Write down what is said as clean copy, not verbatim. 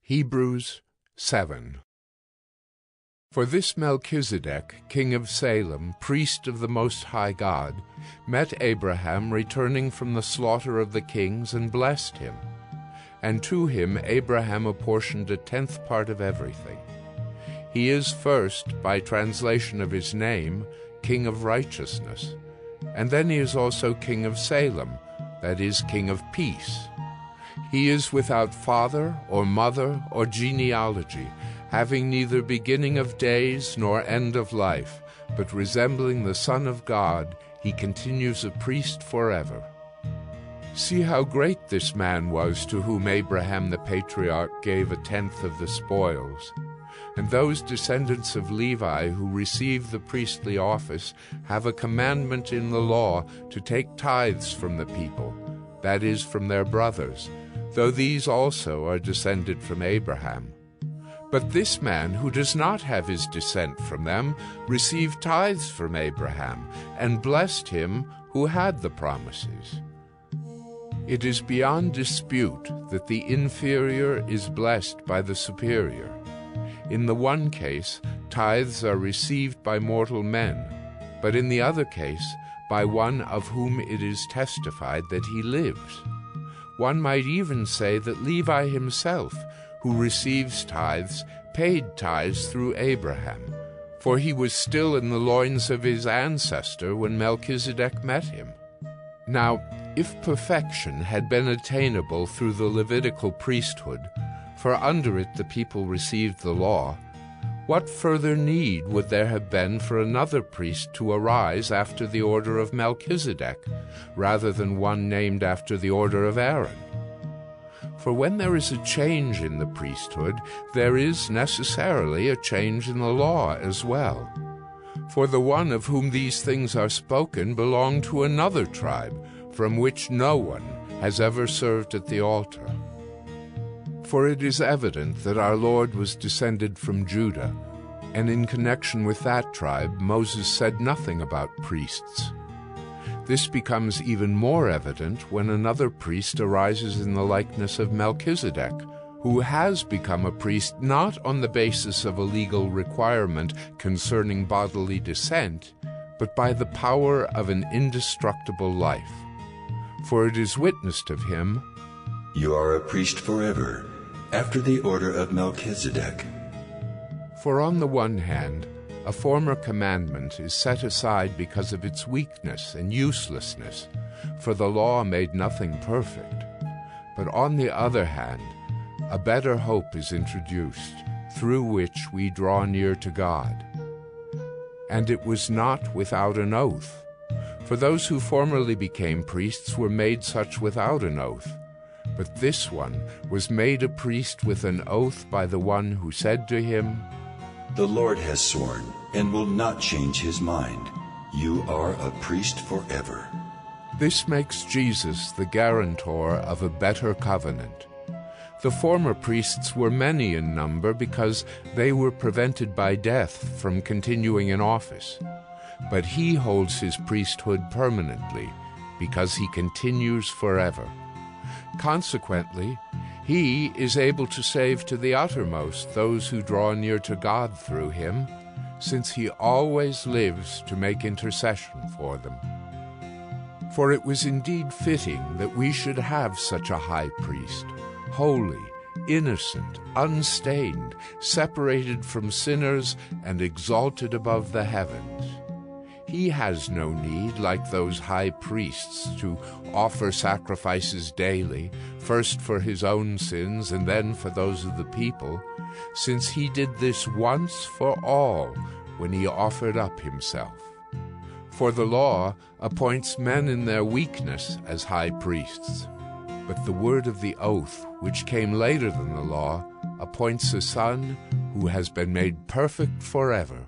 Hebrews 7. For this Melchizedek, king of Salem, priest of the Most High God, met Abraham returning from the slaughter of the kings, and blessed him. And to him Abraham apportioned a tenth part of everything. He is first, by translation of his name, King of Righteousness, and then he is also King of Salem, that is, King of Peace. He is without father or mother or genealogy, having neither beginning of days nor end of life, but resembling the Son of God, he continues a priest forever. See how great this man was, to whom Abraham the patriarch gave a tenth of the spoils. And those descendants of Levi who receive the priestly office have a commandment in the law to take tithes from the people, that is, from their brothers, though these also are descended from Abraham. But this man, who does not have his descent from them, received tithes from Abraham, and blessed him who had the promises. It is beyond dispute that the inferior is blessed by the superior. In the one case, tithes are received by mortal men, but in the other case, by one of whom it is testified that he lives. One might even say that Levi himself, who receives tithes, paid tithes through Abraham, for he was still in the loins of his ancestor when Melchizedek met him. Now, if perfection had been attainable through the Levitical priesthood, for under it the people received the law, what further need would there have been for another priest to arise after the order of Melchizedek, rather than one named after the order of Aaron? For when there is a change in the priesthood, there is necessarily a change in the law as well. For the one of whom these things are spoken belonged to another tribe, from which no one has ever served at the altar. For it is evident that our Lord was descended from Judah, and in connection with that tribe Moses said nothing about priests. This becomes even more evident when another priest arises in the likeness of Melchizedek, who has become a priest not on the basis of a legal requirement concerning bodily descent, but by the power of an indestructible life. For it is witnessed of him, "You are a priest forever, after the order of Melchizedek." For on the one hand, a former commandment is set aside because of its weakness and uselessness, for the law made nothing perfect. But on the other hand, a better hope is introduced, through which we draw near to God. And it was not without an oath, for those who formerly became priests were made such without an oath. But this one was made a priest with an oath by the one who said to him, "The Lord has sworn and will not change his mind. You are a priest forever." This makes Jesus the guarantor of a better covenant. The former priests were many in number because they were prevented by death from continuing in office. But he holds his priesthood permanently because he continues forever. Consequently, he is able to save to the uttermost those who draw near to God through him, since he always lives to make intercession for them. For it was indeed fitting that we should have such a high priest, holy, innocent, unstained, separated from sinners, and exalted above the heavens. He has no need, like those high priests, to offer sacrifices daily, first for his own sins and then for those of the people, since he did this once for all when he offered up himself. For the law appoints men in their weakness as high priests, but the word of the oath, which came later than the law, appoints a Son who has been made perfect forever.